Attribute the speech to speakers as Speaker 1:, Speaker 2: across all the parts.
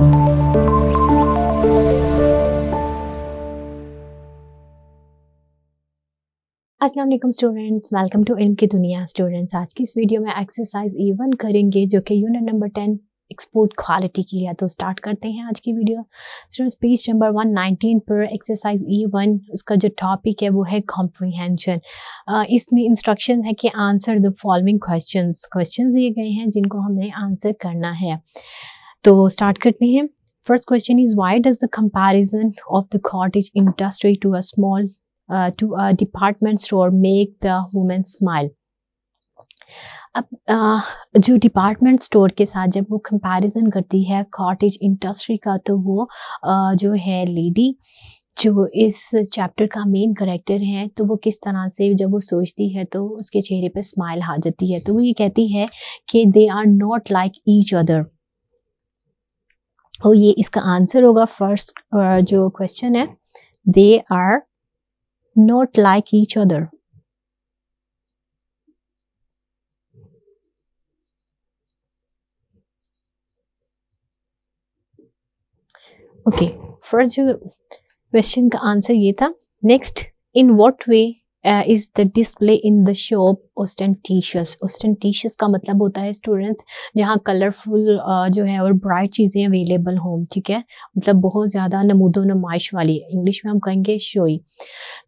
Speaker 1: अस्सलाम वालेकुम students, welcome to इल्म की दुनिया। स्टूडेंट्स, आज की इस वीडियो में एक्सरसाइज E1 करेंगे जो कि यूनिट नंबर 10 एक्सपोर्ट क्वालिटी की है। तो स्टार्ट करते हैं आज की वीडियो। स्टूडेंट्स, पेज नंबर 119 पर एक्सरसाइज E1 उसका जो टॉपिक है वो है कॉम्प्रीहेंशन। इसमें इंस्ट्रक्शन है कि आंसर द फॉलोइंग क्वेश्चंस दिए गए हैं जिनको हमें आंसर करना है। तो स्टार्ट करते हैं। First question is why does the comparison of the cottage industry to a small to a department store make the woman smile। अब जो डिपार्टमेंट स्टोर के साथ जब वो कंपैरिजन करती है कॉटेज इंडस्ट्री का, तो वो जो है लेडी जो इस चैप्टर का मेन करेक्टर है, तो वो किस तरह से जब वो सोचती है तो उसके चेहरे पे स्माइल आ जाती है। तो वो ये कहती है कि they are not like each other. और ये इसका आंसर होगा फर्स्ट जो क्वेश्चन है, they are not like each other। Okay, first जो क्वेश्चन का आंसर ये था। Next, in what way is the display in the shop ostentatious. Ostentatious का मतलब होता है स्टूडेंट्स जहाँ कलरफुल जो है और ब्राइट चीज़ें अवेलेबल हों, ठीक है, मतलब बहुत ज़्यादा नमूदो नुमाइश वाली, इंग्लिश में हम कहेंगे शोई।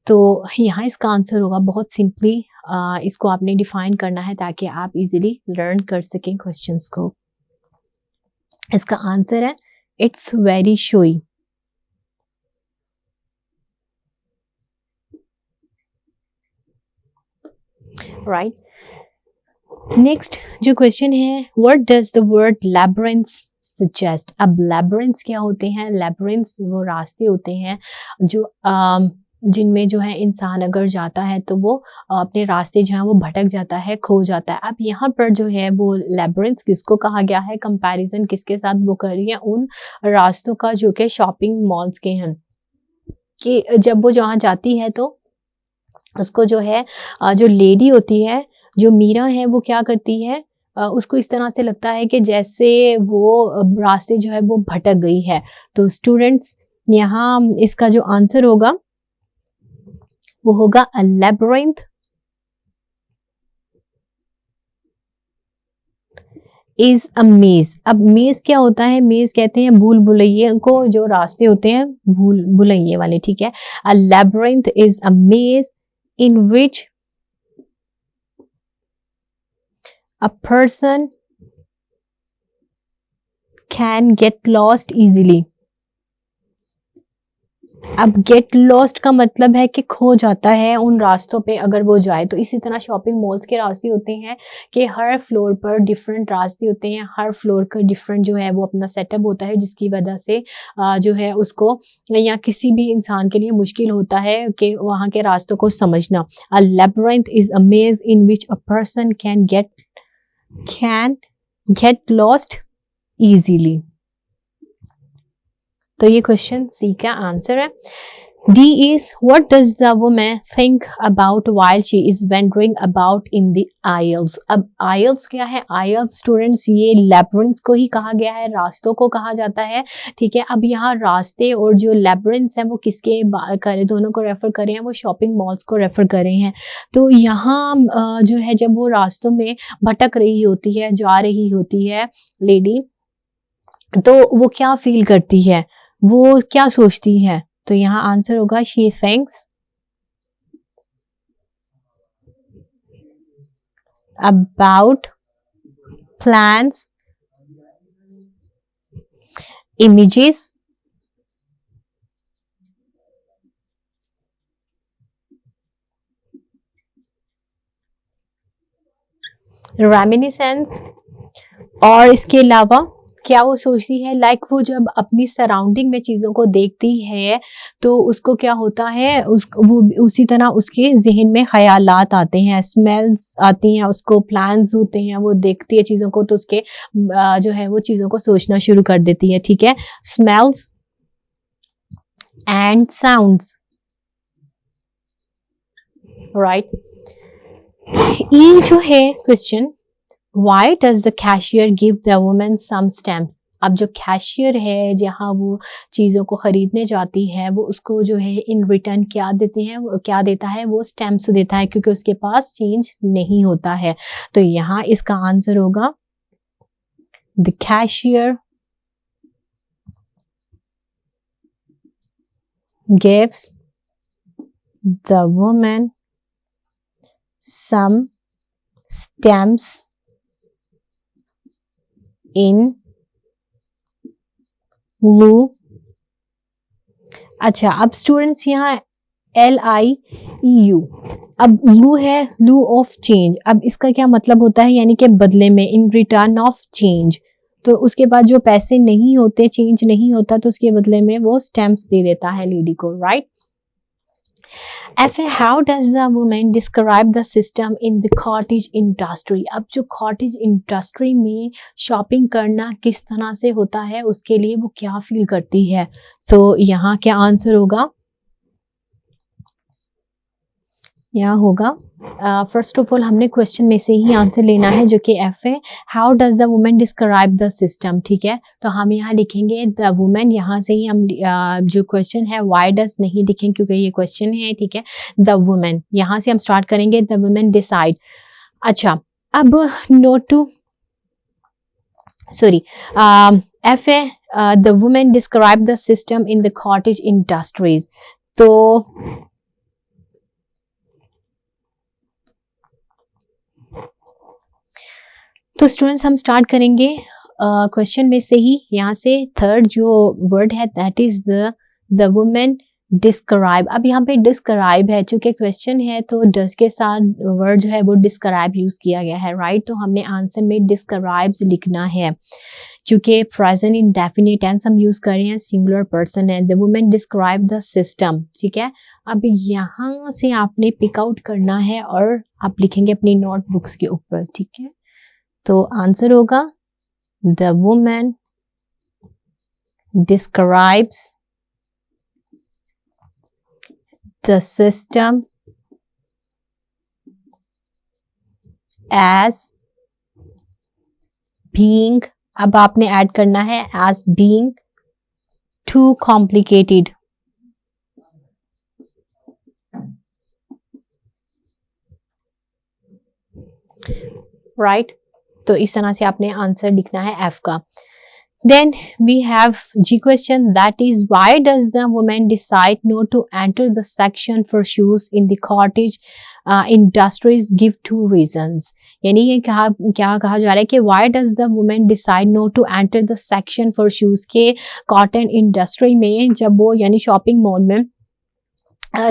Speaker 1: तो यहाँ इसका आंसर होगा बहुत सिंपली, इसको आपने डिफाइन करना है ताकि आप इजीली लर्न कर सकें क्वेश्चंस को। इसका आंसर है it's very showy. Right. Next जो क्वेश्चन है, what does the word labyrinth suggest. अब लैब्रिंथ क्या होते हैं? लैब्रिंथ वो रास्ते होते हैं जो जिनमें जो है इंसान अगर जाता है तो वो अपने रास्ते जो है वो भटक जाता है, खो जाता है। अब यहाँ पर जो है वो लैब्रिंथ किसको कहा गया है, कंपैरिजन किसके साथ वो कर रही है, उन रास्तों का जो कि शॉपिंग मॉल्स के हैं, कि जब वो जहाँ जाती है तो उसको जो है जो लेडी होती है, जो मीरा है, वो क्या करती है, उसको इस तरह से लगता है कि जैसे वो रास्ते जो है वो भटक गई है। तो स्टूडेंट्स, यहाँ इसका जो आंसर होगा वो होगा अ लैब्रिंथ इज अ मेज। अब मेज क्या होता है? मेज कहते हैं भूल भुलैया को, जो रास्ते होते हैं भूल भुलैया वाले, ठीक है। अ लैब्रिंथ इज अ मेज in which a person can get lost easily। अब गेट लॉस्ट का मतलब है कि खो जाता है उन रास्तों पे अगर वो जाए। तो इसी तरह शॉपिंग मॉल्स के रास्ते होते हैं कि हर फ्लोर पर डिफरेंट रास्ते होते हैं, हर फ्लोर का डिफरेंट जो है वो अपना सेटअप होता है, जिसकी वजह से जो है उसको या किसी भी इंसान के लिए मुश्किल होता है कि वहाँ के रास्तों को समझना। अ labyrinth is a maze in which a person can get lost easily. तो ये क्वेश्चन सी का आंसर है। D is what does the woman think about while she is wandering about in the aisles. अब aisles क्या है? IELTS students ये लैब्रिंथ्स को ही कहा गया है, रास्तों को कहा जाता है, ठीक है। अब यहाँ रास्ते और जो लैब्रिंथ्स हैं वो किसके करे, दोनों को रेफर करे हैं, वो शॉपिंग मॉल्स को रेफर करे हैं। तो यहाँ जो है जब वो रास्तों में भटक रही होती है, जा रही होती है लेडी, तो वो क्या फील करती है, वो क्या सोचती है? तो यहाँ आंसर होगा she thinks about plans, images, reminiscence, और इसके अलावा क्या वो सोचती है, लाइक वो जब अपनी सराउंडिंग में चीज़ों को देखती है तो उसको क्या होता है, वो उसी तरह उसके जहन में ख्यालात आते हैं, स्मेल्स आती हैं, उसको प्लान्स होते हैं, वो देखती है चीज़ों को तो उसके जो है वो चीज़ों को सोचना शुरू कर देती है, ठीक है। Smells and sounds, right. ये जो है question, Why does the cashier give the woman some stamps? अब जो कैशियर है जहाँ वो चीज़ों को ख़रीदने जाती है वो उसको जो है इन रिटर्न क्या देते हैं, क्या देता है, वो स्टैम्प्स देता है क्योंकि उसके पास चेंज नहीं होता है। तो यहाँ इसका आंसर होगा the cashier gives the woman some stamps in lieu। अच्छा, अब स्टूडेंट्स यहाँ LIEU, अब लू है, लू ऑफ चेंज। अब इसका क्या मतलब होता है, यानी कि बदले में, इन रिटर्न ऑफ चेंज। तो उसके बाद जो पैसे नहीं होते, चेंज नहीं होता, तो उसके बदले में वो स्टैम्प्स दे देता है लेडी को, राइट। F है, how does the woman describe the system in the cottage industry। अब जो cottage industry में शॉपिंग करना किस तरह से होता है, उसके लिए वो क्या फील करती है। तो यहाँ क्या आंसर होगा, यहाँ होगा फर्स्ट ऑफ ऑल हमने क्वेश्चन में से ही आंसर लेना है जो कि एफ है, how does the women describe the system. ठीक है, तो हम यहाँ लिखेंगे द वुमेन, यहाँ से ही हम जो क्वेश्चन है वाई डज नहीं लिखेंगे क्योंकि ये क्वेश्चन है। ठीक है, द वुमेन, यहाँ से हम स्टार्ट करेंगे, द वुमेन डिसाइड। अच्छा, अब नोट टू, सॉरी, एफ है, the women describe the system in the cottage industries. तो स्टूडेंट्स हम स्टार्ट करेंगे क्वेश्चन में से ही। यहाँ से थर्ड जो वर्ड है that is the women describe. अब यहाँ पे डिस्क्राइब है, चूंकि क्वेश्चन है तो डस के साथ वर्ड जो है वो डिस्क्राइब यूज किया गया है, राइट। तो हमने आंसर में डिस्क्राइब्स लिखना है क्योंकि प्रेजेंट इंडेफिनिट टेंस हम यूज कर रहे हैं, सिंगुलर पर्सन है। The women describe the system. ठीक है, अब यहाँ से आपने पिक आउट करना है और आप लिखेंगे अपनी नोटबुक्स के ऊपर। ठीक है, तो आंसर होगा the women describes the system as being, अब आपने ऐड करना है as being too complicated, right. तो इस तरह से आपने आंसर लिखना है एफ का। Then we have G question that is why does the women decide not to enter the section for shoes in the cottage industries, give two reasons. यानी ये क्या कहा जा रहा है कि why does the women decide not to enter the section for shoes के cotton industry में, जब वो यानी शॉपिंग मॉल में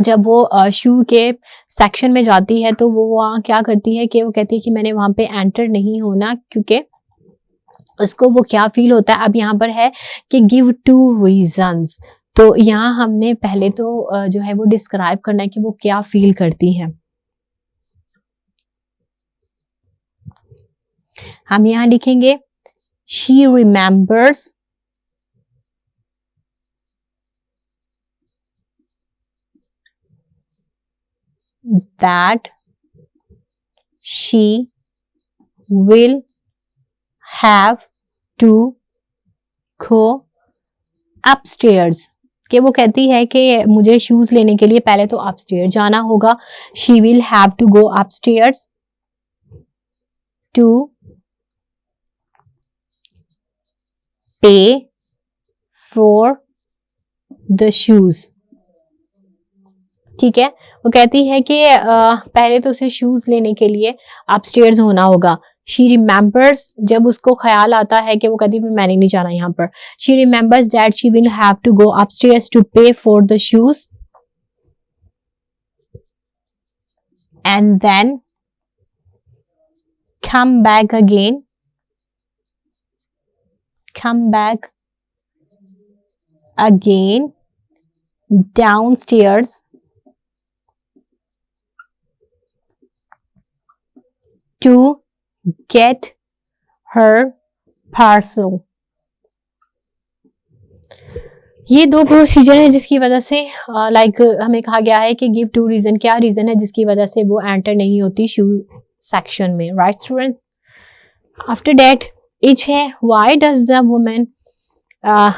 Speaker 1: जब वो शू के सेक्शन में जाती है तो वो वहाँ क्या करती है कि वो कहती है कि मैंने वहाँ पे एंटर नहीं होना, क्योंकि उसको वो क्या फील होता है। अब यहाँ पर है कि गिव टू रीजंस, तो यहाँ हमने पहले तो जो है वो डिस्क्राइब करना है कि वो क्या फील करती है। हम यहाँ लिखेंगे she remembers that she will have to go upstairs, कि वो कहती है कि मुझे शूज लेने के लिए पहले तो अपस्टेयर्स जाना होगा। she will have to go upstairs to pay for the shoes। ठीक है, वो कहती है कि पहले तो उसे शूज लेने के लिए अपस्टेयर्स होना होगा। शी रिमेंबर्स, जब उसको ख्याल आता है कि वो कहती है मैंने नहीं जाना यहाँ पर, she remembers that she will have to go upstairs to pay for the shoes and then come back again downstairs to get her parcel। ये दो प्रोसीजर है जिसकी वजह से लाइक हमें कहा गया है कि गिव टू रीजन, क्या रीजन है जिसकी वजह से वो एंटर नहीं होती शू सेक्शन में, right students. After that each है why does the women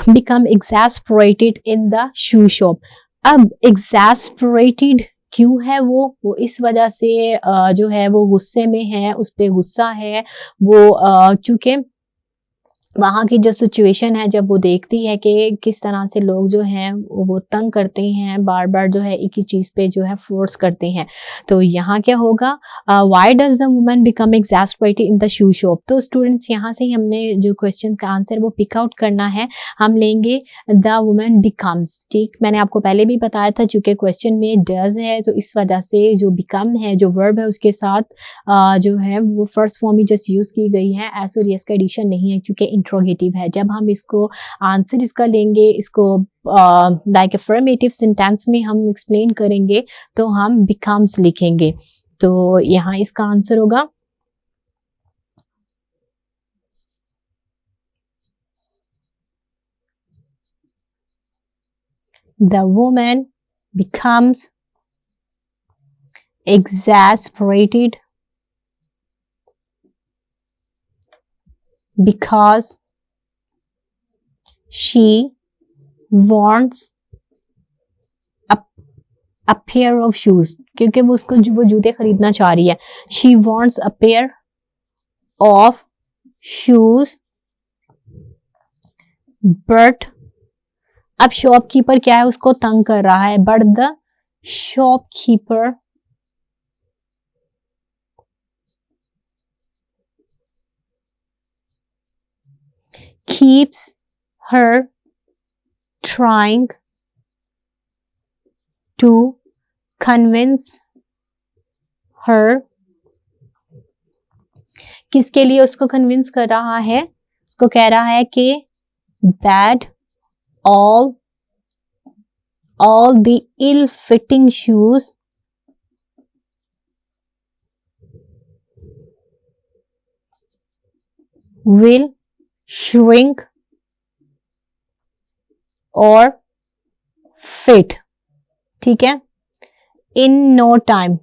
Speaker 1: become exasperated in the shoe shop. अब exasperated क्यों है वो इस वजह से जो है वो गुस्से में है, उस पे गुस्सा है वो, चूंकि वहाँ की जो सिचुएशन है जब वो देखती है कि किस तरह से लोग जो हैं वो तंग करते हैं, बार बार जो है एक ही चीज़ पे जो है फोर्स करते हैं। तो यहाँ क्या होगा, why does the woman become exasperated in the shoe shop. तो स्टूडेंट्स यहाँ से ही हमने जो क्वेश्चन का आंसर वो पिक आउट करना है। हम लेंगे द वुमन बिकम्स। ठीक, मैंने आपको पहले भी बताया था चूंकि क्वेश्चन में डज है तो इस वजह से जो बिकम है जो वर्ब है उसके साथ जो है वो फर्स्ट फॉर्म ही जस्ट यूज की गई है, एस और यस का एडिशन नहीं है क्योंकि इंट्रोगेटिव है। जब हम इसको आंसर इसका लेंगे, इसको लाइक अफर्मेटिव सेंटेंस में हम एक्सप्लेन करेंगे तो हम बिकम्स लिखेंगे। तो यहाँ इसका आंसर होगा the woman becomes exasperated because she wants a pair of shoes, क्योंकि वो उसको वो जूते खरीदना चाह रही है। She wants a pair of shoes but अब शॉपकीपर क्या है, उसको तंग कर रहा है। But the shopkeeper keeps her trying to convince her। किसके लिए उसको कन्विंस कर रहा है, उसको कह रहा है कि that all the ill-fitting shoes will shrink or fit। ठीक है, in no time।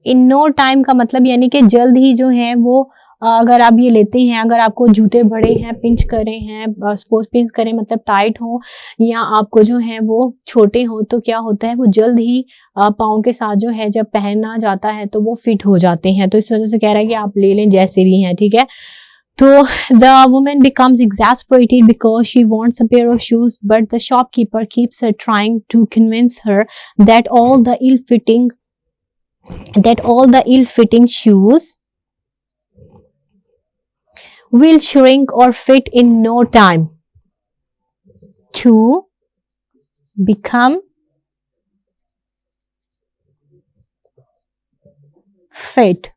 Speaker 1: in no time का मतलब यानी कि जल्द ही जो है वो, अगर आप ये लेते हैं, अगर आपको जूते बड़े हैं, पिंच करे हैं, सपोज पिंच करें मतलब टाइट हो, या आपको जो है वो छोटे हो, तो क्या होता है वो जल्द ही पाँव के साथ जो है जब पहना जाता है तो वो फिट हो जाते हैं। तो इस वजह से कह रहा है कि आप ले लें जैसे भी हैं। ठीक है, तो the woman becomes exasperated because she wants a pair of shoes but the shopkeeper keeps her trying to convince her that all the ill-fitting shoes will shrink or fit in no time to become fit।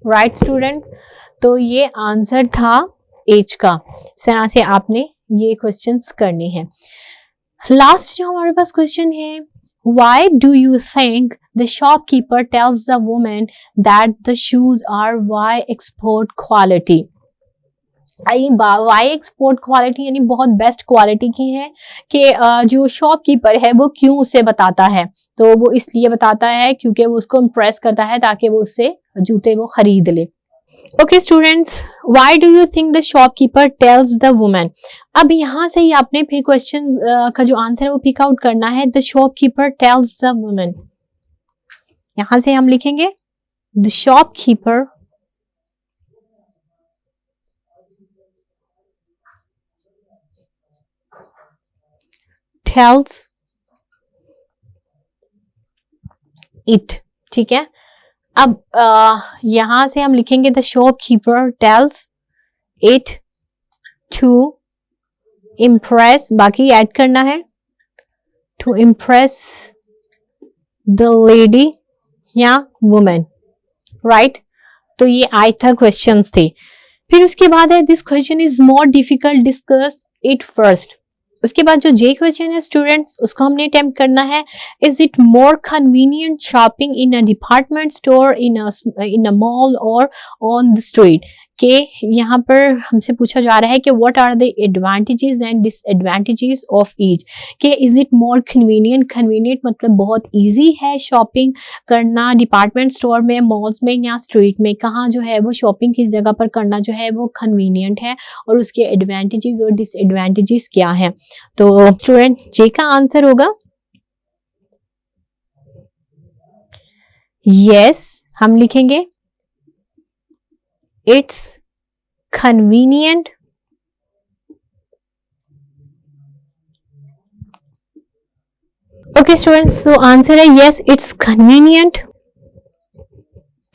Speaker 1: right student, तो ये answer था as का। इस तरह से आपने ये questions करने हैं। लास्ट जो हमारे पास क्वेश्चन है, why do you think the shopkeeper tells the woman that the shoes are why export quality. Why export quality यानी बहुत बेस्ट क्वालिटी की है कि जो शॉपकीपर है वो क्यों उसे बताता है, तो वो इसलिए बताता है क्योंकि वो उसको इम्प्रेस करता है ताकि वो उससे जूते वो खरीद ले। Okay students, why do you think the shopkeeper tells the woman. अब यहाँ से ही आपने फिर क्वेश्चन का जो आंसर है वो पिक आउट करना है। The shopkeeper tells the woman, यहां से हम लिखेंगे द शॉपकीपर टेल्स इट। ठीक है, अब यहां से हम लिखेंगे the shopkeeper tells it to impress, बाकी ऐड करना है टू इम्प्रेस द लेडी या वुमेन। राइट, तो ये आई था क्वेश्चंस थे। फिर उसके बाद है this question is more difficult, discuss it first. उसके बाद जो जे क्वेश्चन है स्टूडेंट्स, उसको हमने अटेम्प्ट करना है। Is it more convenient shopping in a department store, in a mall और ऑन द स्ट्रीट। कि यहाँ पर हमसे पूछा जा रहा है कि what are the advantages and disadvantages of each, कि is it more convenient, convenient मतलब बहुत इजी है शॉपिंग करना डिपार्टमेंट स्टोर में, मॉल्स में या स्ट्रीट में, कहाँ जो है वो शॉपिंग किस जगह पर करना जो है वो कन्वीनियंट है, और उसके एडवांटेजेस और डिसएडवांटेजेस क्या है। तो स्टूडेंट जे का आंसर होगा यस, हम लिखेंगे it's convenient okay students, so answer है yes, it's convenient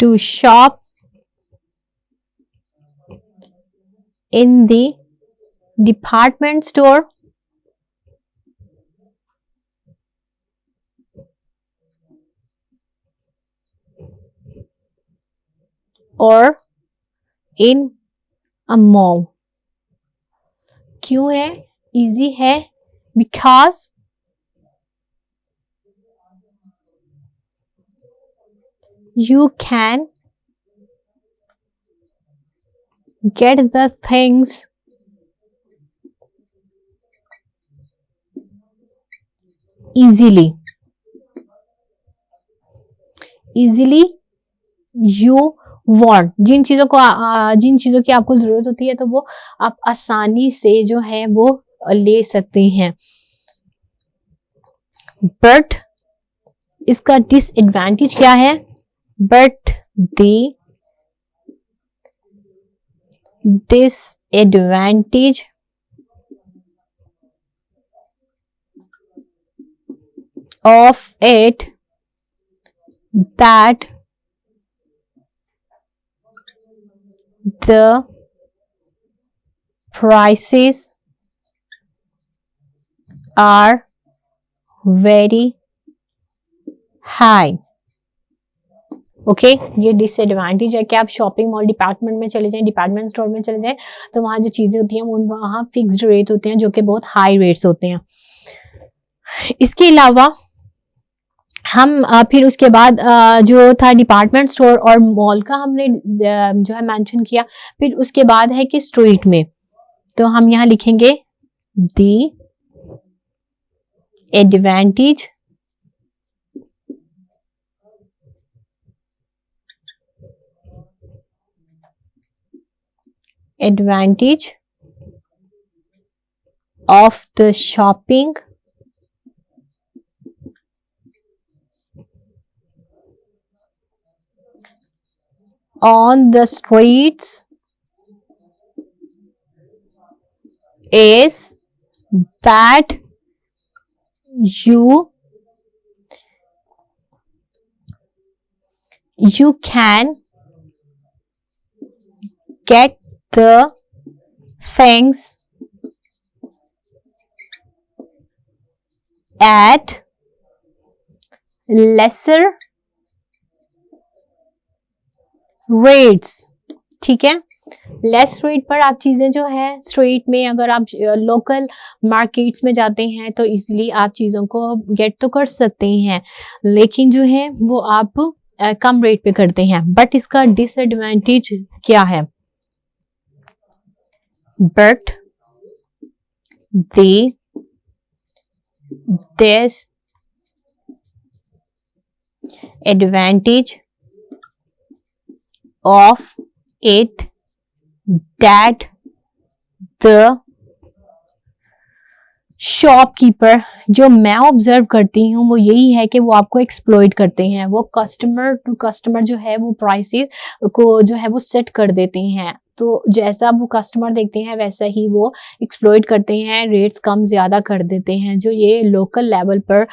Speaker 1: to shop in the department store or in a mall। क्यों है इजी है? Because you can get the things easily you want, जिन चीजों की आपको जरूरत होती है तो वो आप आसानी से जो है वो ले सकते हैं। बट इसका डिसएडवांटेज क्या है? But disadvantage of it that the prices are very high। Okay ये डिसएडवांटेज है कि आप शॉपिंग मॉल डिपार्टमेंट में चले जाएं, डिपार्टमेंट स्टोर में चले जाएं तो वहां जो चीजें होती हैं वहां फिक्स्ड रेट होते हैं जो कि बहुत हाई रेट्स होते हैं। इसके अलावा हम फिर उसके बाद जो था डिपार्टमेंट स्टोर और मॉल का हमने जो है मेंशन किया। फिर उसके बाद है कि स्ट्रीट में, तो हम यहाँ लिखेंगे दी advantage of the shopping on the streets is that you can get the things at lesser rates। ठीक है, लेस रेट पर आप चीजें जो है स्ट्रीट में अगर आप लोकल मार्केट्स में जाते हैं तो इजीली आप चीजों को गेट तो कर सकते हैं, लेकिन जो है वो आप कम रेट पे करते हैं। बट इसका डिसएडवांटेज क्या है? But this advantage of it that the shopkeeper, जो मैं ऑब्जर्व करती हूँ वो यही है कि वो आपको एक्सप्लॉइट करते हैं, वो कस्टमर टू कस्टमर जो है वो प्राइसेस को जो है वो सेट कर देते हैं, तो जैसा वो कस्टमर देखते हैं वैसा ही वो एक्सप्लॉइट करते हैं, रेट्स कम ज़्यादा कर देते हैं। जो ये लोकल लेवल पर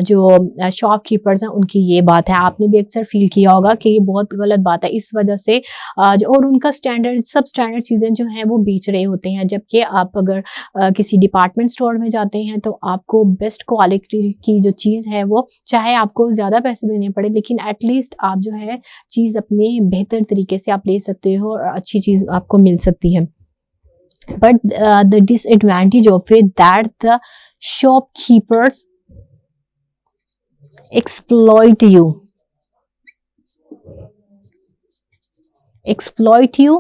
Speaker 1: जो शॉपकीपर्स हैं उनकी ये बात है, आपने भी अक्सर फील किया होगा कि ये बहुत गलत बात है। इस वजह से और उनका सब स्टैंडर्ड चीज़ें जो हैं वो बेच रहे होते हैं, जबकि आप अगर किसी डिपार्टमेंट स्टोर में जाते हैं तो आपको बेस्ट क्वालिटी की जो चीज़ है वो चाहे आपको ज़्यादा पैसे देने पड़े लेकिन एटलीस्ट आप जो है चीज़ अपने बेहतर तरीके से आप ले सकते हो और अच्छी चीज़ आपको मिल सकती है। But the disadvantage of it that the shopkeepers exploit you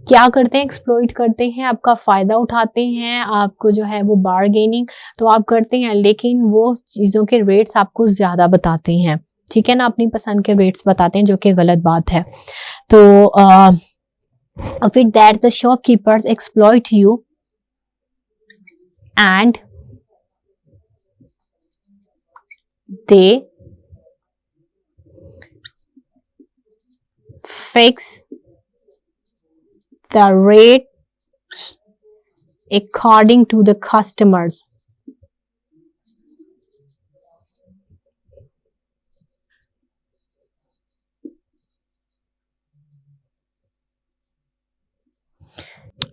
Speaker 1: क्या करते हैं, एक्सप्लॉइट करते हैं, आपका फ़ायदा उठाते हैं, आपको जो है वो बार्गेनिंग तो आप करते हैं, लेकिन वो चीज़ों के रेट्स आपको ज़्यादा बताते हैं, ठीक है ना, अपनी पसंद के रेट्स बताते हैं, जो कि गलत बात है। तो फिर that the shopkeepers exploit you and they fix the rates according to the customers.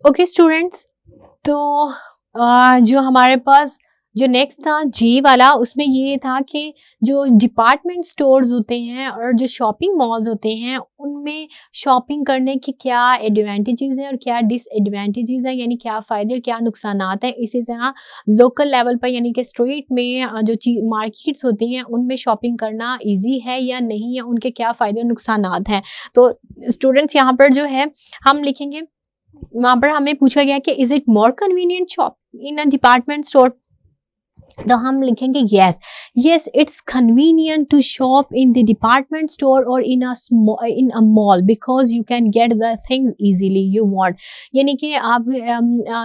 Speaker 1: Okay students, तो जो हमारे पास जो नेक्स्ट था जी वाला, उसमें ये था कि जो डिपार्टमेंट स्टोर्स होते हैं और जो शॉपिंग मॉल्स होते हैं, उनमें शॉपिंग करने की क्या एडवांटेजेस हैं और क्या डिसएडवांटेजेस हैं, यानी क्या फ़ायदे और क्या नुकसानात हैं। इसी तरह लोकल लेवल पर यानी कि स्ट्रीट में जो मार्केट्स होती हैं, उनमें शॉपिंग करना ईजी है या नहीं है, उनके क्या फ़ायदे और नुकसानात हैं। तो स्टूडेंट्स यहाँ पर जो है हम लिखेंगे, वहाँ पर हमें पूछा गया कि is it more convenient shop in a department store, तो हम लिखेंगे yes, yes it's convenient to shop in the department store और in a mall because you can get the things easily you want. यानी कि आप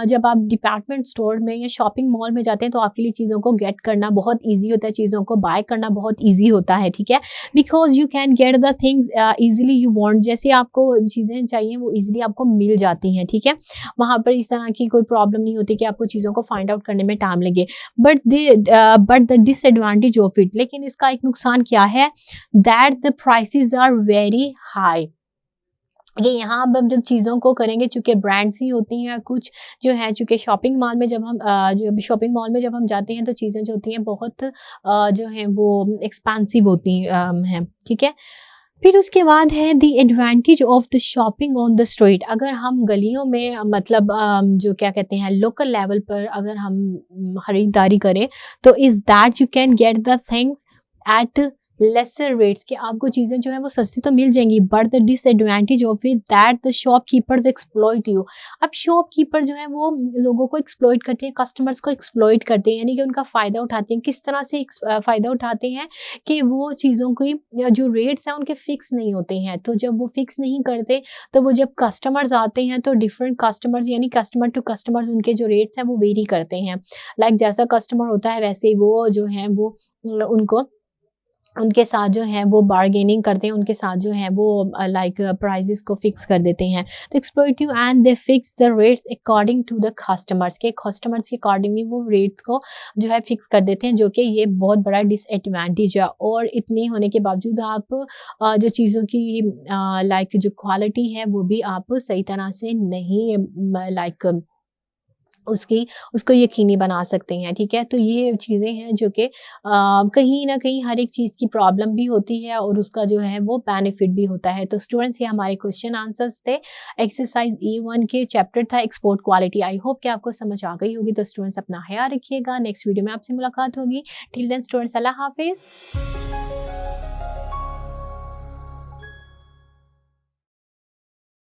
Speaker 1: जब आप department store में या शॉपिंग मॉल में जाते हैं तो आपके लिए चीज़ों को गेट करना बहुत ईजी होता है, चीज़ों को बाय करना बहुत ईजी होता है, ठीक है, because you can get the things easily you want, जैसे आपको चीज़ें चाहिए वो ईजिली आपको मिल जाती हैं, ठीक है, वहाँ पर इस तरह की कोई प्रॉब्लम नहीं होती कि आपको चीज़ों को फाइंड आउट करने में टाइम लगे। But the disadvantage of it, लेकिन इसका एक नुकसान क्या है, that the prices are very high. ये यहाँ अब जब चीज़ों को करेंगे, चूंकि ब्रांड्स ही होती हैं कुछ जो है, चूंकि शॉपिंग मॉल में जब हम जो शॉपिंग मॉल में जब हम जाते हैं तो चीज़ें जो होती हैं बहुत जो है वो एक्सपेंसिव होती हैं, ठीक है। फिर उसके बाद है the advantage of the shopping on the street, अगर हम गलियों में मतलब जो क्या कहते हैं लोकल लेवल पर अगर हम खरीदारी करें, तो is that you can get the things at lesser rates, कि आपको चीज़ें जो है वो सस्ती तो मिल जाएंगी, but the disadvantage of it that the shopkeepers exploit you. अब शॉपकीपर जो है वो लोगों को एक्सप्लॉइट करते हैं, कस्टमर्स को एक्सप्लॉइट करते हैं, यानी कि उनका फ़ायदा उठाते हैं। किस तरह से फ़ायदा उठाते हैं कि वो चीज़ों की जो रेट्स हैं उनके फिक्स नहीं होते हैं, तो जब वो फिक्स नहीं करते तो वो जब कस्टमर्स आते हैं तो डिफरेंट कस्टमर्स यानी कस्टमर टू कस्टमर्स उनके जो रेट्स हैं वो वेरी करते हैं। लाइक जैसा कस्टमर होता है वैसे ही वो जो है वो उनको उनके साथ जो है वो बार्गेनिंग करते हैं, उनके साथ जो है वो लाइक प्राइजेस को फिक्स कर देते हैं। तो exploitative and they fix the rates according to the customers के अकॉर्डिंगली वो रेट्स को जो है फिक्स कर देते हैं, जो कि ये बहुत बड़ा डिसएडवांटेज है। और इतने होने के बावजूद आप जो चीज़ों की लाइक जो क्वालिटी है वो भी आप सही तरह से नहीं लाइक उसकी उसको यकीनी बना सकते हैं, ठीक है। तो ये चीज़ें हैं जो कि कहीं न कहीं हर एक चीज़ की प्रॉब्लम भी होती है और उसका जो है वो बेनिफिट भी होता है। तो स्टूडेंट्स ये हमारे क्वेश्चन आंसर्स थे, एक्सरसाइज E1 के चैप्टर था एक्सपोर्ट क्वालिटी। आई होप कि आपको समझ आ गई होगी। तो स्टूडेंट्स अपना ख्याल रखिएगा, नेक्स्ट वीडियो में आपसे मुलाकात होगी। टिल देन स्टूडेंट्स अल्लाह हाफ़िज़।